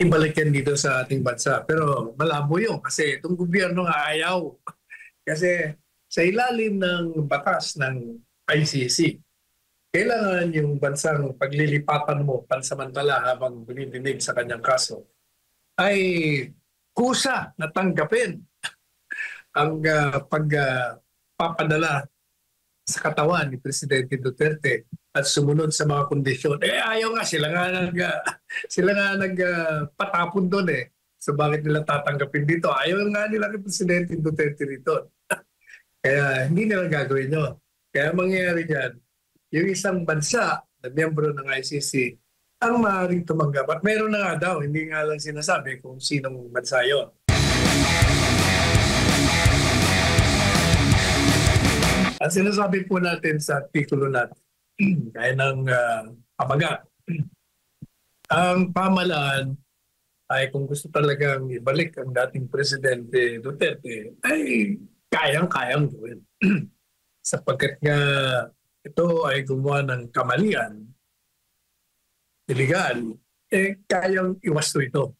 ibalik yan dito sa ating bansa. Pero malabo yun kasi itong gobyerno nga ayaw. Kasi sa ilalim ng batas ng ICC, kailangan yung bansang paglilipatan mo pansamantala habang binidinig sa kanyang kaso ay kusa na tanggapin ang pagpapadala sa katawan ni Presidente Duterte at sumunod sa mga kondisyon. Ayaw nga sila nga patapon doon eh. So bakit nila tatanggapin dito? Ayaw nga nila ni Presidente Duterte dito. Kaya hindi nila gagawin yun. Kaya mangyayari dyan, yung isang bansa na miyembro ng ICC ang maaaring tumanggap. At meron na nga daw, hindi nga lang sinasabi kung sinong bansa yun. Ang sinasabi po natin sa artikulo natin, kaya ng kabagat, ang pamahalaan ay kung gusto talagang ibalik ang dating Presidente Duterte, ay kayang-kayang gawin. Sapagkat nga ito ay gumawa ng kamalian, illegal, kayang iwasto ito.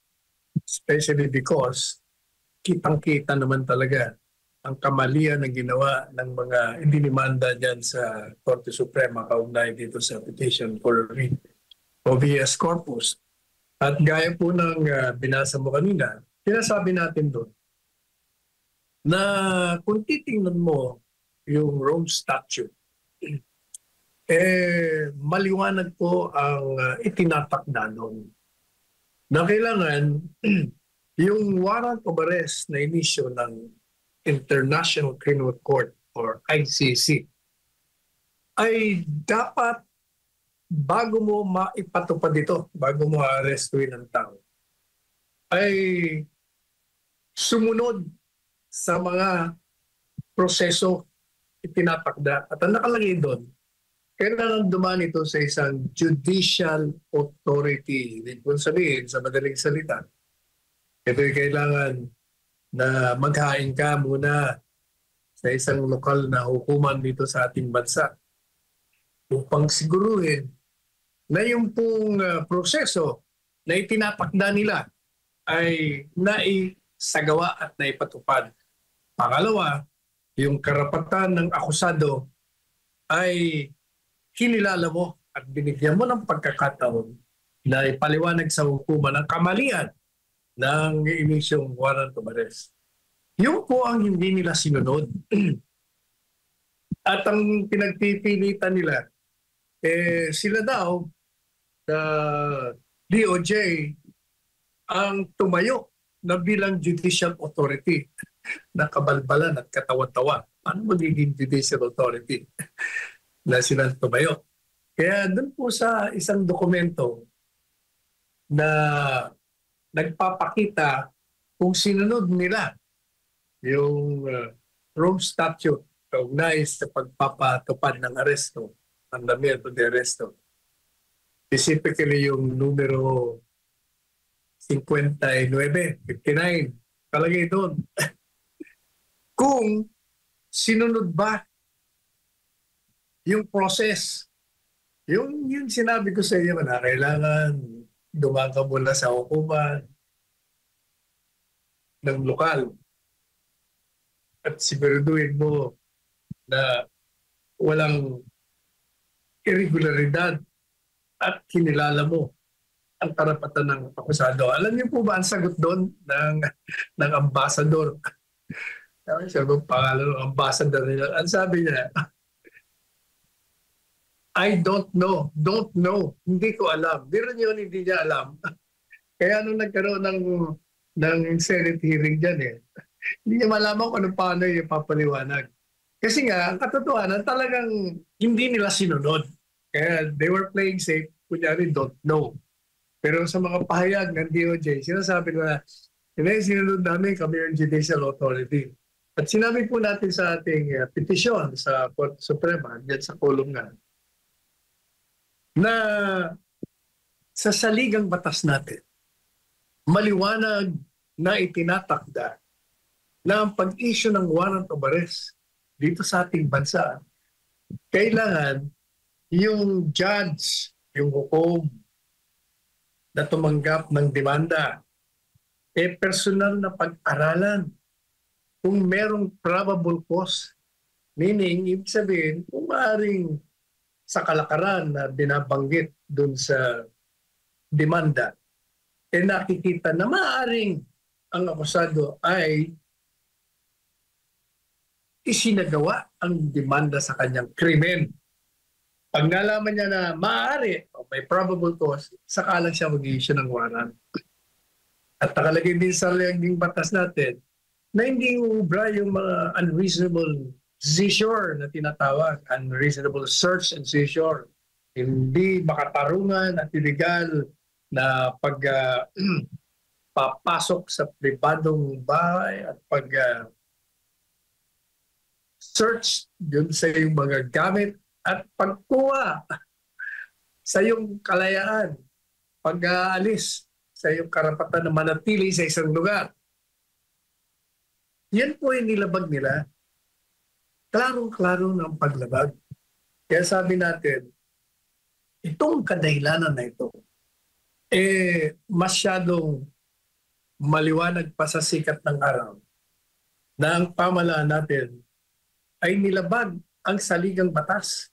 Especially because kitang-kita naman talaga ang kamalian na ginawa ng mga indinimanda dyan sa Korte Suprema kaugnay dito sa petition for writ o habeas corpus. At gaya po ng binasa mo kanina, sinasabi natin doon na kung titingnan mo yung Rome Statute, maliwanag po ang itinatakda noon na kailangan yung warrant of arrest na inisyo ng International Criminal Court or ICC ay dapat bago mo maipatupad ito, bago mo arrestuin ang tao, ay sumunod sa mga proseso itinatakda. At ang nakalagay doon, kailangan dumaan ito sa isang judicial authority. Hindi ko sabihin sa madaling salita. Ito ay kailangan na maghain ka muna sa isang lokal na hukuman dito sa ating bansa upang siguruhin na yung pong proseso na itinatakda nila ay naisagawa at naipatupad. Pangalawa, yung karapatan ng akusado ay kinilala mo at binigyan mo ng pagkakataon na ipaliwanag sa hukuman ang kamalian ng inisyong warrant of arrest. Yung po ang hindi nila sinunod. At ang pinagpipilitan nila, sila daw, DOJ, ang tumayo na bilang judicial authority na kabalbalan at katawa-tawa. Ano magiging judicial authority na sila tumayo? Kaya doon po sa isang dokumento na nagpapakita kung sinunod nila yung Rome Statute kaugnay sa pagpapatupad ng aresto, mandamiento de arresto. Specifically yung numero 59, 59, kalagay doon. Kung sinunod ba yung process, yung sinabi ko sa iyo na kailangan dumaan ka muna sa hukuman ng lokal at siguraduhin mo na walang irregularidad at kinilala mo ang karapatan ng akusado. Alam niyo po ba ang sagot doon ng ambassador? Siya ba pangalan ng ambassador nila? Ang sabi niya, I don't know. Don't know. Hindi ko alam. Biro yun, hindi niya alam. Kaya nung nagkaroon ng Senate hearing dyan hindi niya malaman kung paano yung papaliwanag. Kasi nga, ang katotohanan talagang hindi nila sinunod. Kaya they were playing safe, kunyari don't know. Pero sa mga pahayag ng DOJ, sinasabi na, hindi sinunod namin kami yung judicial authority. At sinabi po natin sa ating petisyon sa Korte Suprema, dyan sa column nga, na sa saligang batas natin, maliwanag na itinatakda na ang pag-issue ng warrant of arrest dito sa ating bansa, kailangan yung judge, yung hukom, na tumanggap ng demanda. Personal na pag-aralan kung merong probable cause. Meaning, ibig sabihin, kung maaaring sa kalakaran na binabanggit dun sa demanda, nakikita na maaaring ang akusado ay isinagawa ang demanda sa kanyang krimen. Pag nalaman niya na maaari o may probable cause, saka lang siya mag-i-issue ng warrant. At nakalagay din sa laging batas natin na hindi ubra yung mga unreasonable seizure na tinatawag, unreasonable search and seizure. Hindi makatarungan at illegal na papasok sa pribadong bahay at search yun sa iyong mga gamit at pagkuha sa iyong kalayaan, pag-aalis sa iyong karapatan na manatili sa isang lugar. Yan po yung nilabag nila. Klarong-klaro ng paglabag. Kaya sabi natin, itong kadahilanan na ito, masyadong maliwanag pa sa sikat ng araw na ang pamahalaan natin ay nilabag ang saligang batas.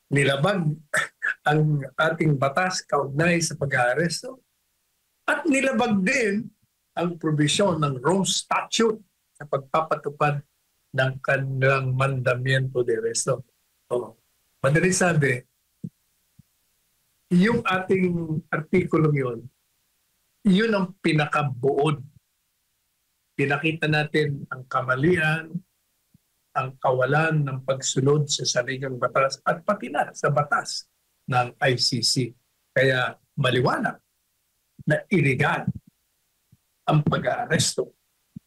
Nilabag ang ating batas kaugnay sa pag-aaresto. At nilabag din ang probisyon ng Rome Statute sa pagpapatupad ng kanilang mandamiento de arresto. Madaling sabi, yung ating artikulong yun ang pinakabuod. Pinakita natin ang kamalian, ang kawalan ng pagsunod sa saligang batas at pati na sa batas ng ICC. Kaya maliwanag na iligal ang pag-aaresto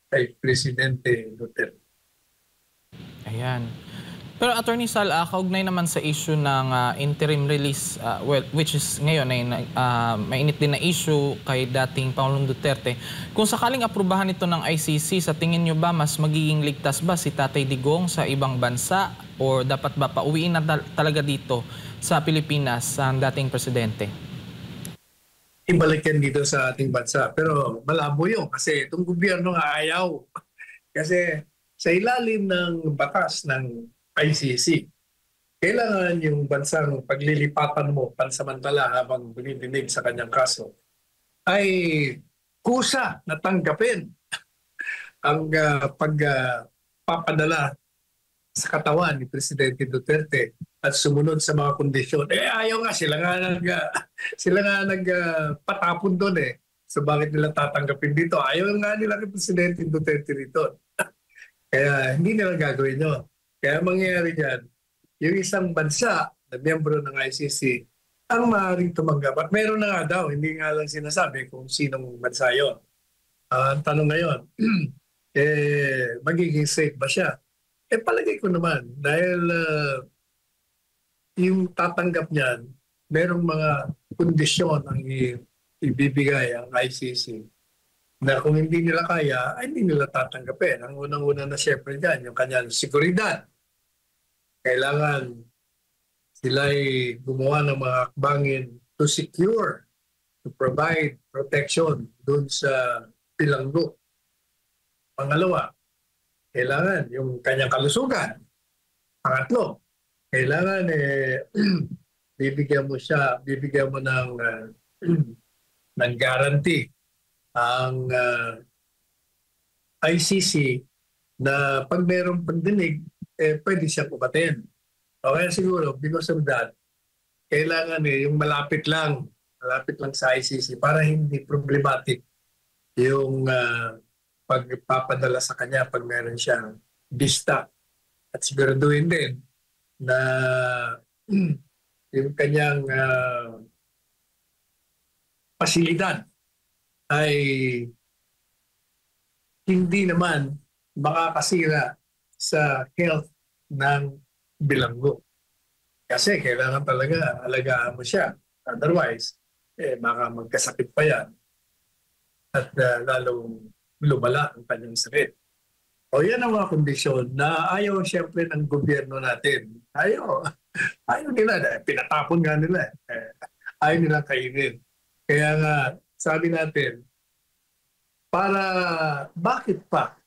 kay Presidente Duterte. Ayan. Pero Attorney Sal, kaugnay naman sa issue ng interim release, which is ngayon ay mainit din na issue kay dating Pangulong Duterte. Kung sakaling aprubahan ito ng ICC, sa tingin nyo ba mas magiging ligtas ba si Tatay Digong sa ibang bansa o dapat ba pauwiin na talaga dito sa Pilipinas ang dating presidente? Ibalik yan dito sa ating bansa. Pero malabo yun kasi itong gobyerno nga ayaw. Kasi sa ilalim ng batas ng ICC, kailangan yung bansang paglilipatan mo pansamantala habang binidinig sa kanyang kaso ay kusa na tanggapin ang pagpapadala sa katawan ni Presidente Duterte at sumunod sa mga kondisyon. Ayaw nga, sila nga nagpatapon doon So bakit nila tatanggapin dito? Ayaw nga nila kay Presidente Duterte dito. Kaya hindi nila gagawin yun. Kaya mangyayari dyan, yung isang bansa na miyembro ng ICC ang maaaring tumanggap. At meron na nga daw, hindi nga lang sinasabi kung sinong bansa yun. Ang tanong ngayon, magiging safe ba siya? Palagay ko naman, dahil yung tatanggap niyan, merong mga kondisyon ang ibibigay ang ICC na kung hindi nila kaya, ay hindi nila tatanggapin. Ang unang-una na siyempre dyan, yung kanyang seguridad. Kailangan sila ay gumawa ng mga hakbangin to secure, to provide protection doon sa bilanggo. Pangalawa, kailangan yung kanyang kalusugan. Pangatlo, kailangan bibigyan mo ng guarantee ang ICC na pag mayroong pandinig, pwede siyang umaten. O kaya siguro, because of that, kailangan yung malapit lang sa ICC para hindi problematic yung pagpapadala sa kanya pag meron siyang bista. At siguraduhin din na yung kanyang pasilidad ay hindi naman makakasira sa health ng bilanggo. Kasi kailangan talaga alagaan mo siya. Otherwise, baka magkasakit pa yan at lalong lumala ang kanyang sakit. O yan ang mga kondisyon na ayaw siyempre ng gobyerno natin. Ayaw nila. Pinatapon nga nila. Ayaw nila kainin. Kaya nga, sabi natin, bakit pa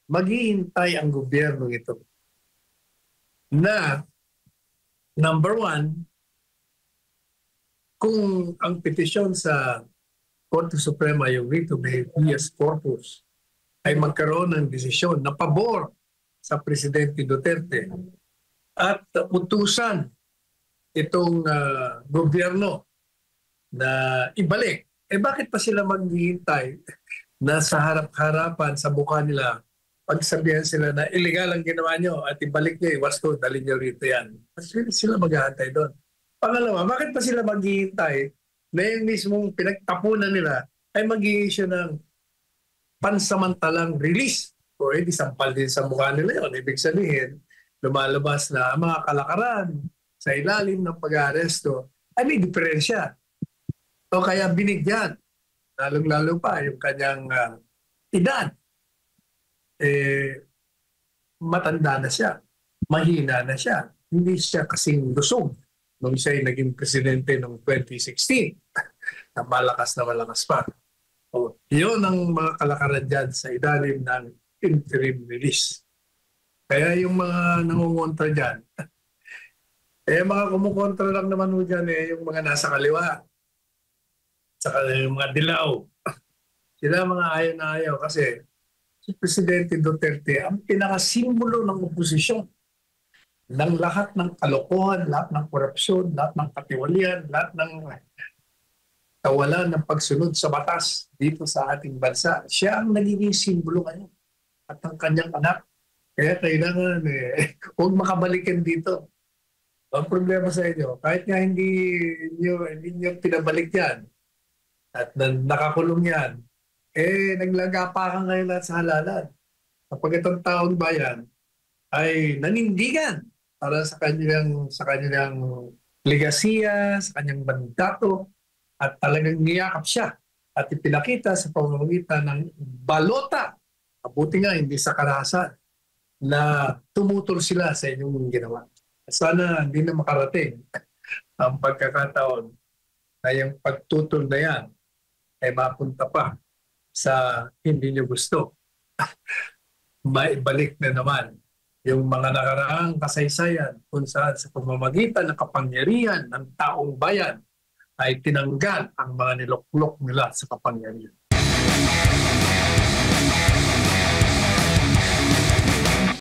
maghihintay ang gobyerno ito na, number one, kung ang petisyon sa Korte Suprema, yung writ of habeas corpus, ay magkaroon ng desisyon na pabor sa Presidente Duterte at utusan itong gobyerno na ibalik. Bakit pa sila maghihintay na sa harap-harapan, sa mukha nila, pagsabihan sila na illegal ang ginawa nyo at ibalik nyo, iwasto, dalhin nyo rito yan. Mas sila maghihintay doon. Pangalawa, bakit pa sila maghihintay na yung mismong pinagtapunan nila ay mag-i-issue ng pansamantalang release? O di sampal din sa mukha nila yun. Ibig sabihin, lumalabas na ang mga kalakaran sa ilalim ng pag-aaresto ay may diferensya. O kaya binigyan, lalong-lalo pa yung kanyang edad. Matanda na siya, mahina na siya, hindi siya kasing lusog nung siya ay naging presidente noong 2016 na malakas pa. O, yun ang mga kalakaran dyan sa ilalim ng interim release. Kaya yung mga nangungontra dyan, mga kumukontra lang naman ho dyan yung mga nasa kaliwa, saka yung mga dilaw. Sila mga ayaw na ayaw kasi si Presidente Duterte ang pinakasimbolo ng oposisyon ng lahat ng kalokohan, lahat ng korupsyon, lahat ng katiwalian, lahat ng kawalan ng pagsunod sa batas dito sa ating bansa. Siya ang nagiging simbolo ngayon at ang kanyang anak. Kaya kailangan huwag makabalikan dito. Ang problema sa inyo, kahit nga hindi nyo pinabalik yan at nakakulong yan, naglagapa ka ngayon lahat sa halalan. Kapag itong taong bayan ay nanindigan para sa kanyang legasiya, sa kanyang mandato, at talagang niyakap siya at ipinakita sa pamamagitan ng balota, mabuti nga hindi sa karahasan, na tumutol sila sa inyong ginawa. Sana hindi na makarating ang pagkakataon na yung pagtutol na yan ay mapunta pa sa hindi nyo gusto. Maibalik na naman yung mga nakaraang kasaysayan kung saan sa pamamagitan ng kapangyarihan ng taong bayan ay tinanggal ang mga niluklok nila sa kapangyarihan.